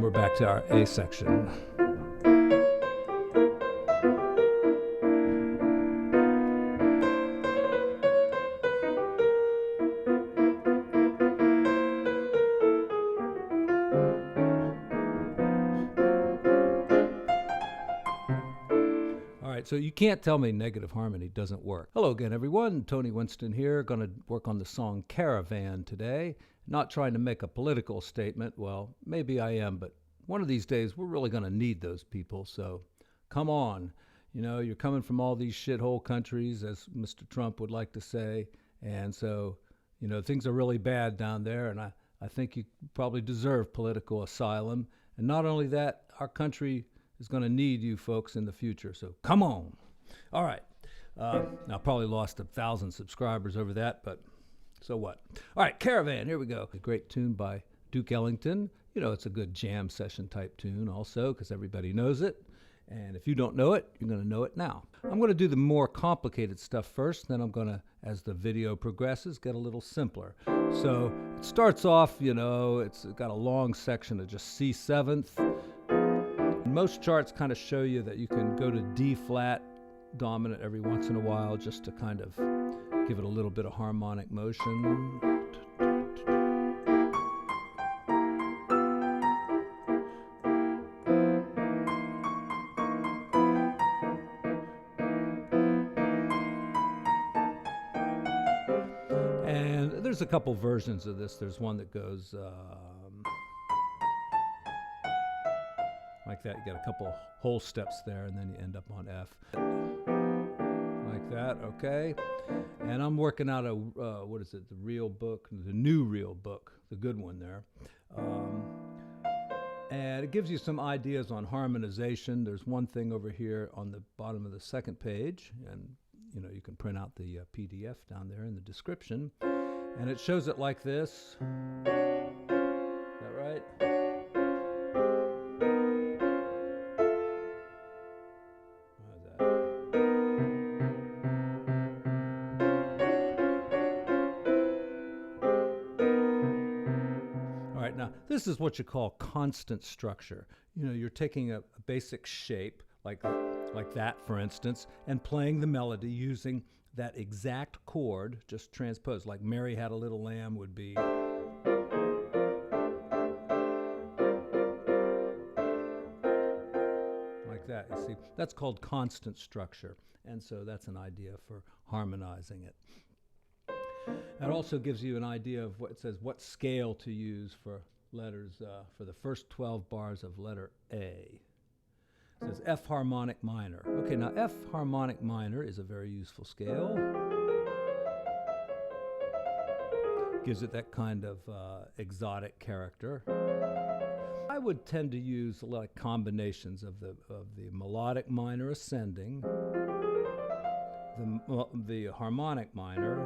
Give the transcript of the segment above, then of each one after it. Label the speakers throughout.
Speaker 1: And we're back to our A section. So you can't tell me negative harmony doesn't work. Hello again, everyone. Tony Winston here. Going to work on the song Caravan today. Not trying to make a political statement. Well, maybe I am, but one of these days we're really going to need those people. So come on. You know, you're coming from all these shithole countries, as Mr. Trump would like to say. And so, you know, things are really bad down there. And I think you probably deserve political asylum. And not only that, our country is going to need you folks in the future. So come on. All right. Now, I probably lost 1,000 subscribers over that, but so what? All right, Caravan, here we go. A great tune by Duke Ellington. You know, it's a good jam session type tune also because everybody knows it. And if you don't know it, you're going to know it now. I'm going to do the more complicated stuff first, then I'm going to, as the video progresses, get a little simpler. So it starts off, you know, it's got a long section of just C7th. Most charts kind of show you that you can go to D flat dominant every once in a while just to kind of give it a little bit of harmonic motion. And there's a couple versions of this. There's one that goes like that. You got a couple whole steps there, and then you end up on F. Like that, okay. And I'm working out a, what is it, the real book, the new real book, the good one there. And it gives you some ideas on harmonization. There's one thing over here on the bottom of the second page, and you know, you can print out the PDF down there in the description. And it shows it like this. Is that right? Now, this is what you call constant structure. You know, you're taking a basic shape, like that, for instance, and playing the melody using that exact chord, just transposed, like Mary Had a Little Lamb would be. Like that, you see. That's called constant structure. And so that's an idea for harmonizing it. That also gives you an idea of what it says, what scale to use for letters, for the first 12 bars of letter A. It says F harmonic minor. Okay, now F harmonic minor is a very useful scale. Gives it that kind of exotic character. I would tend to use like combinations of the melodic minor ascending, the harmonic minor,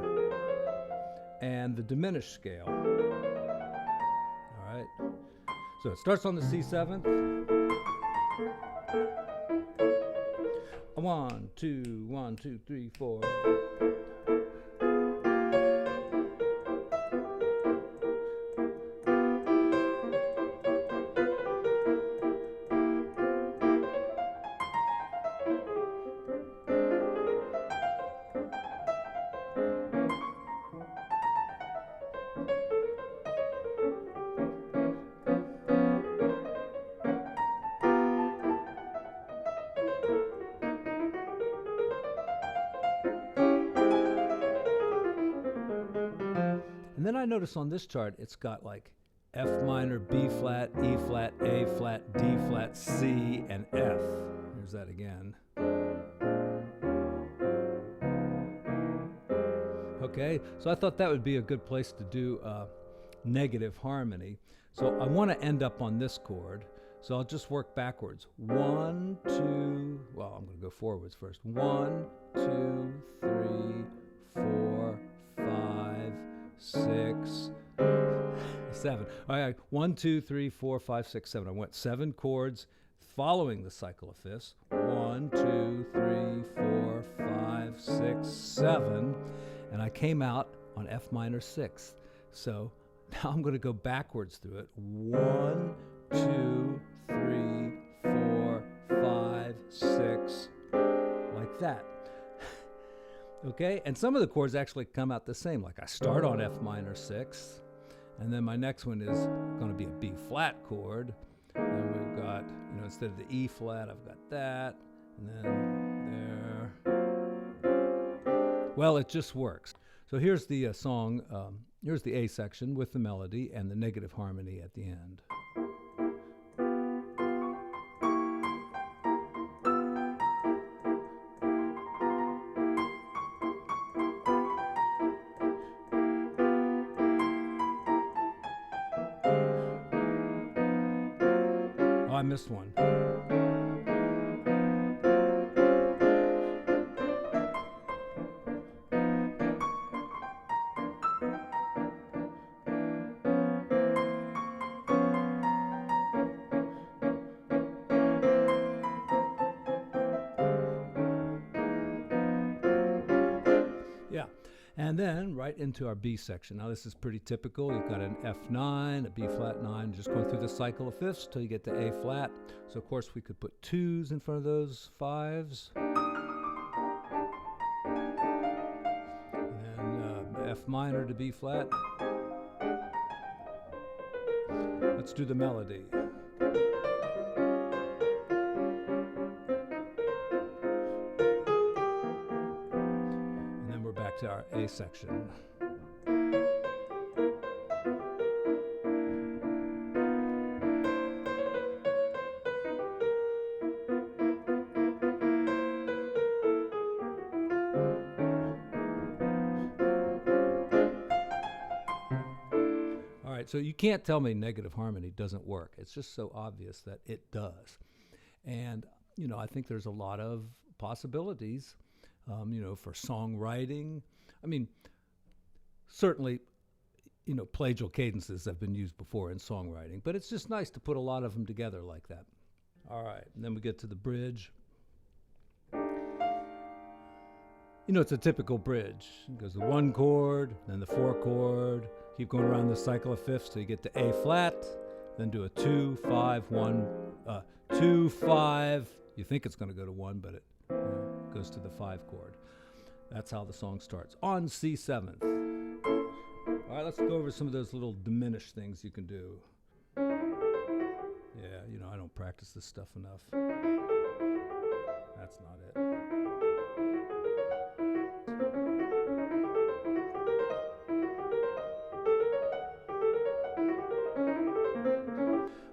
Speaker 1: and the diminished scale. All right. So it starts on the C7th. 1, 2, 1, 2, 3, 4. And then I notice on this chart, it's got like F minor, B flat, E flat, A flat, D flat, C, and F. Here's that again. Okay, so I thought that would be a good place to do negative harmony. So I want to end up on this chord. So I'll just work backwards. 1, 2, well, I'm going to go forwards first. 1, 2, 3, 4, 5, 6, 7. All right, 1, 2, 3, 4, 5, 6, 7. I went 7 chords following the cycle of fifths. 1, 2, 3, 4, 5, 6, 7. And I came out on F minor 6th. So now I'm going to go backwards through it. 1, 2, Okay, and some of the chords actually come out the same. Like I start on F minor 6, and then my next one is going to be a B flat chord. And we've got, instead of the E flat, I've got that, and then there. Well, it just works. So here's the song, here's the A section with the melody and the negative harmony at the end. Oh, I missed one. Yeah, and then right into our B section. Now this is pretty typical. You've got an F9, a B flat 9, just going through the cycle of fifths till you get to A flat. So of course we could put 2s in front of those 5s. And then F minor to B flat. Let's do the melody. Back to our A section. All right, so you can't tell me negative harmony doesn't work. It's just so obvious that it does. And, I think there's a lot of possibilities. For songwriting. I mean, certainly, plagial cadences have been used before in songwriting, but it's just nice to put a lot of them together like that. All right, and then we get to the bridge. It's a typical bridge. It goes the 1 chord, then the 4 chord, keep going around the cycle of fifths till you get to A flat, then do a 2, 5, 1, 2, 5. You think it's going to go to 1, but it goes to the 5 chord. That's how the song starts on C7th. All right, let's go over some of those little diminished things you can do. Yeah, I don't practice this stuff enough. That's not it.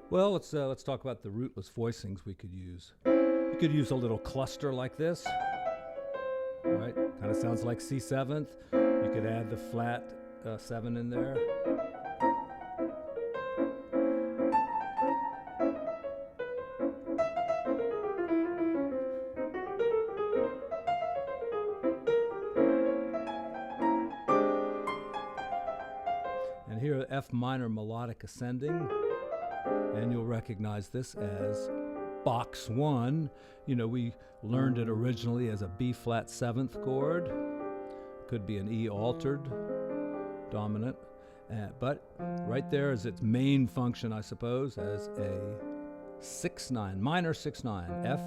Speaker 1: Well, let's talk about the rootless voicings we could use. You could use a little cluster like this. Right, kind of sounds like C7th. You could add the flat 7 in there. And here, F minor melodic ascending, and you'll recognize this as box 1. We learned it originally as a B flat 7th chord. Could be an E altered dominant. But right there is its main function, I suppose, as a 6/9, minor 6/9, F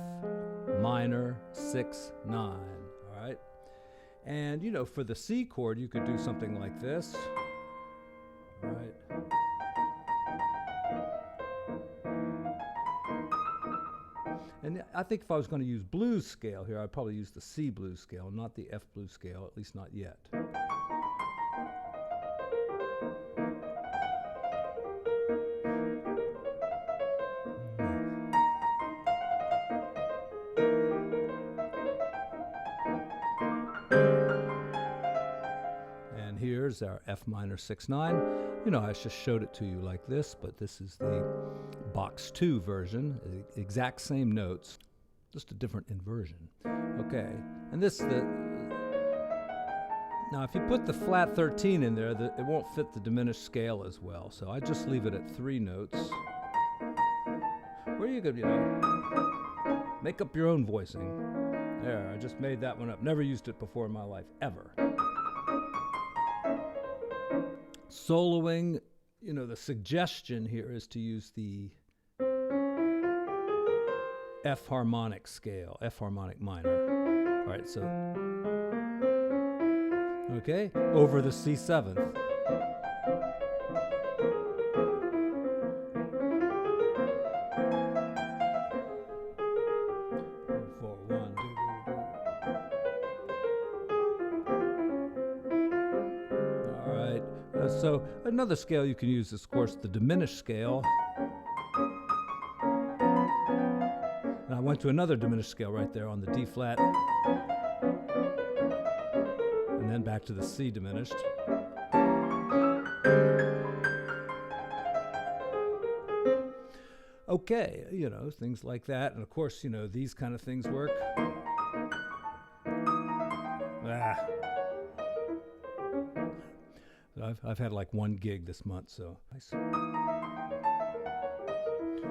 Speaker 1: minor 6/9. All right. And, for the C chord, you could do something like this. All right. And I think if I was going to use blues scale here, I'd probably use the C blues scale, not the F blues scale, at least not yet. And here's our F minor 6/9. I just showed it to you like this, but this is the box 2 version, the exact same notes, just a different inversion. Okay, and now if you put the flat 13 in there, it won't fit the diminished scale as well, so I just leave it at 3 notes. Where you could, make up your own voicing. There, I just made that one up. Never used it before in my life, ever. Soloing, the suggestion here is to use the F harmonic scale, F harmonic minor. All right, so Okay, over the C7th. Four, one, two, all right. So another scale you can use is, of course, the diminished scale. And I went to another diminished scale right there on the D flat. And then back to the C diminished. Okay, you know, things like that. And of course, you know, these kind of things work. I've had like one gig this month, so nice.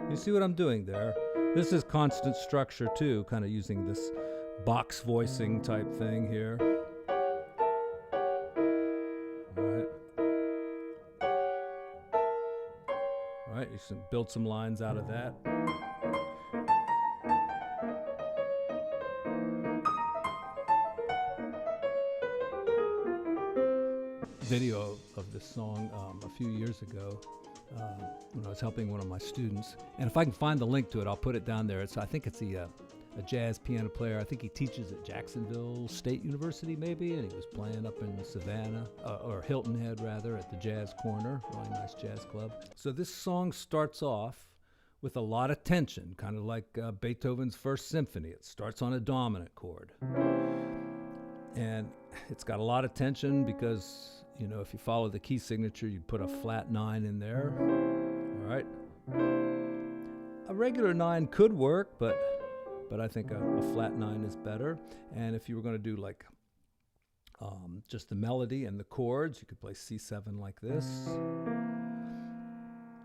Speaker 1: You see what I'm doing there? This is constant structure too, kind of using this box voicing type thing here. All right, you can build some lines out of that. Video of this song a few years ago when I was helping one of my students, and if I can find the link to it, I'll put it down there. I think it's a jazz piano player. I think he teaches at Jacksonville State University maybe, and he was playing up in Savannah, or Hilton Head rather, at the Jazz Corner, really nice jazz club. So this song starts off with a lot of tension, kind of like Beethoven's First Symphony. It starts on a dominant chord, and it's got a lot of tension because, you know, if you follow the key signature, you'd put a flat 9 in there. All right. A regular 9 could work, but I think a flat 9 is better. And if you were going to do like just the melody and the chords, you could play C7 like this.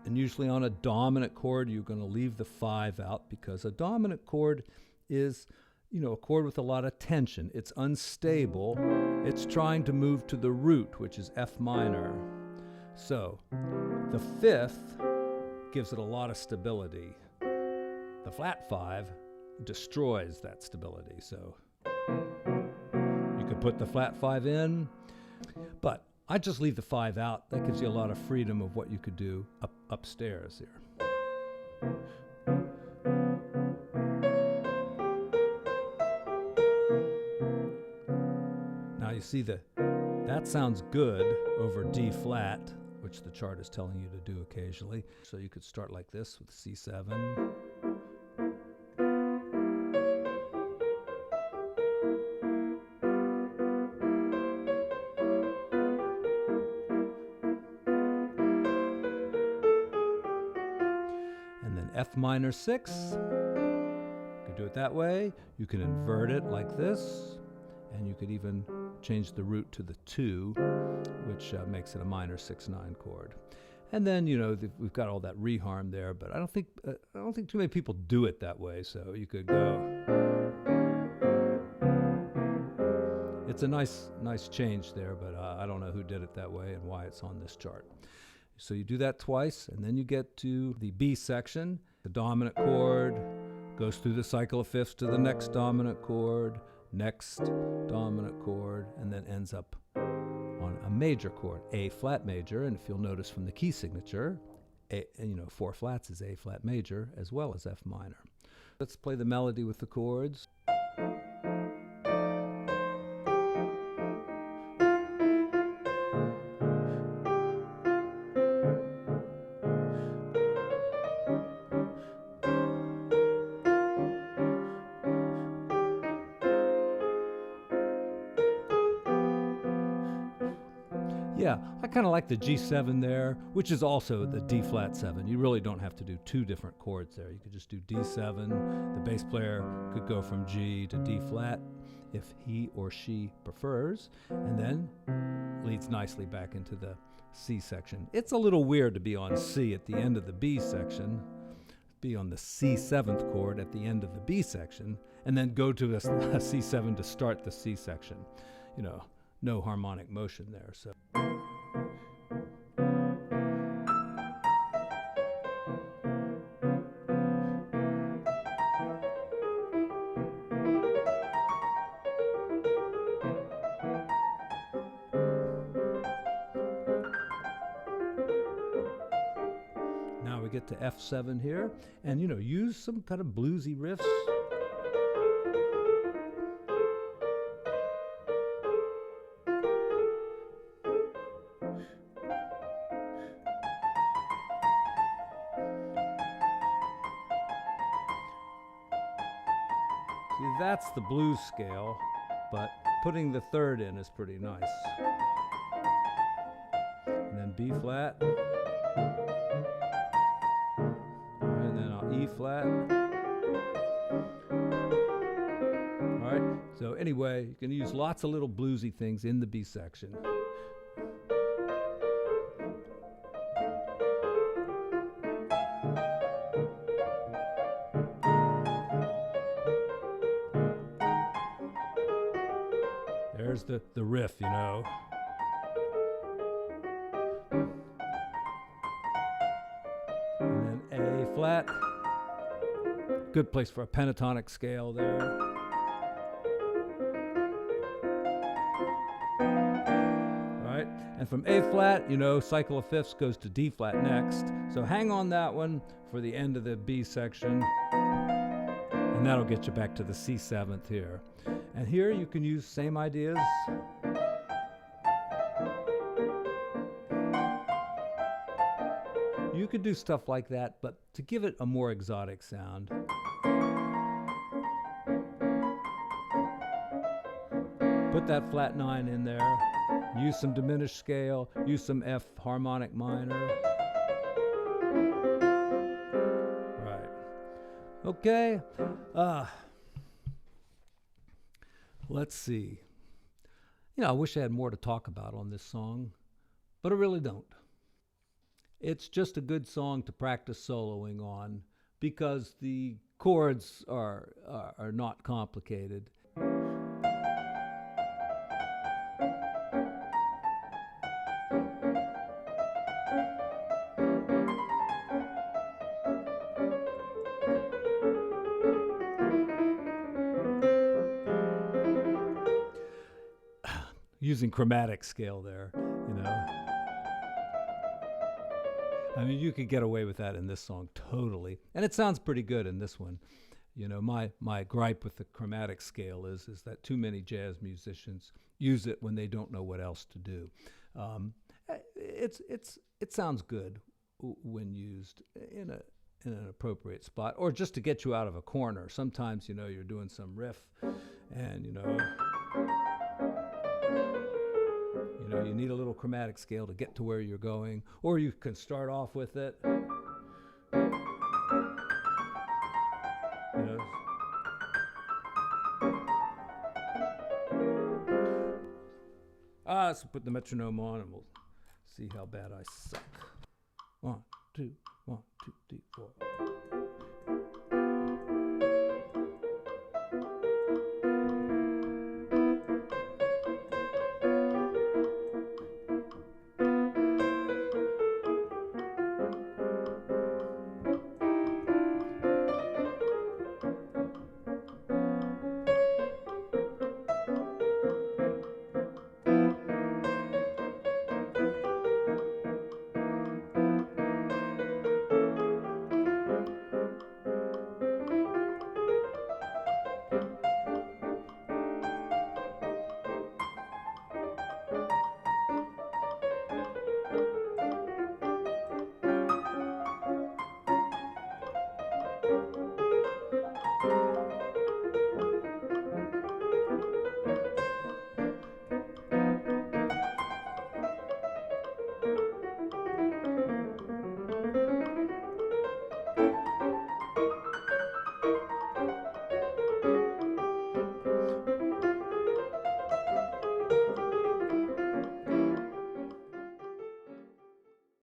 Speaker 1: And usually on a dominant chord, you're going to leave the 5 out, because a dominant chord is, you know, a chord with a lot of tension. It's unstable. It's trying to move to the root, which is F minor. So the 5th gives it a lot of stability. The flat 5 destroys that stability. So you could put the flat 5 in, but I just leave the 5 out. That gives you a lot of freedom of what you could do upstairs here. Now you see that sounds good over D flat, which the chart is telling you to do occasionally. So you could start like this with C7. And then F minor 6. You could do it that way. You can invert it like this. And you could even change the root to the 2, which makes it a minor 6/9 chord. And then, you know, we've got all that reharm there, but I don't think too many people do it that way. So you could go. It's a nice change there, but I don't know who did it that way and why it's on this chart. So you do that twice, and then you get to the B section. The dominant chord goes through the cycle of fifths to the next dominant chord, next dominant chord, and then ends up on a major chord, A flat major. And if you'll notice from the key signature, 4 flats is A flat major as well as F minor. Let's play the melody with the chords. Yeah, I kind of like the G7 there, which is also the D flat 7. You really don't have to do 2 different chords there. You could just do D7. The bass player could go from G to D flat if he or she prefers, and then leads nicely back into the C section. It's a little weird to be on C at the end of the B section, be on the C7th chord at the end of the B section, and then go to a C7 to start the C section. You know, no harmonic motion there. So. we get to F7 here, and use some kind of bluesy riffs. See, that's the blues scale, but putting the third in is pretty nice. And then B flat. And then I'll E flat. All right, so anyway, you can use lots of little bluesy things in the B section. There's the riff, And then A flat. Good place for a pentatonic scale there. All right, and from A flat, cycle of fifths goes to D flat next. So hang on that one for the end of the B section. And that'll get you back to the C7th here. And here you can use same ideas. You could do stuff like that, but to give it a more exotic sound. Put that flat 9 in there. Use some diminished scale. Use some F harmonic minor. Right. Okay. Let's see. I wish I had more to talk about on this song, but I really don't. It's just a good song to practice soloing on because the chords are not complicated. Using chromatic scale there, I mean, you could get away with that in this song totally. And it sounds pretty good in this one. My gripe with the chromatic scale is that too many jazz musicians use it when they don't know what else to do. It sounds good when used in an appropriate spot, or just to get you out of a corner. Sometimes, you're doing some riff and, you need a little chromatic scale to get to where you're going, or you can start off with it. Let's put the metronome on and we'll see how bad I suck. 1, 2, 1, 2, 3, 4.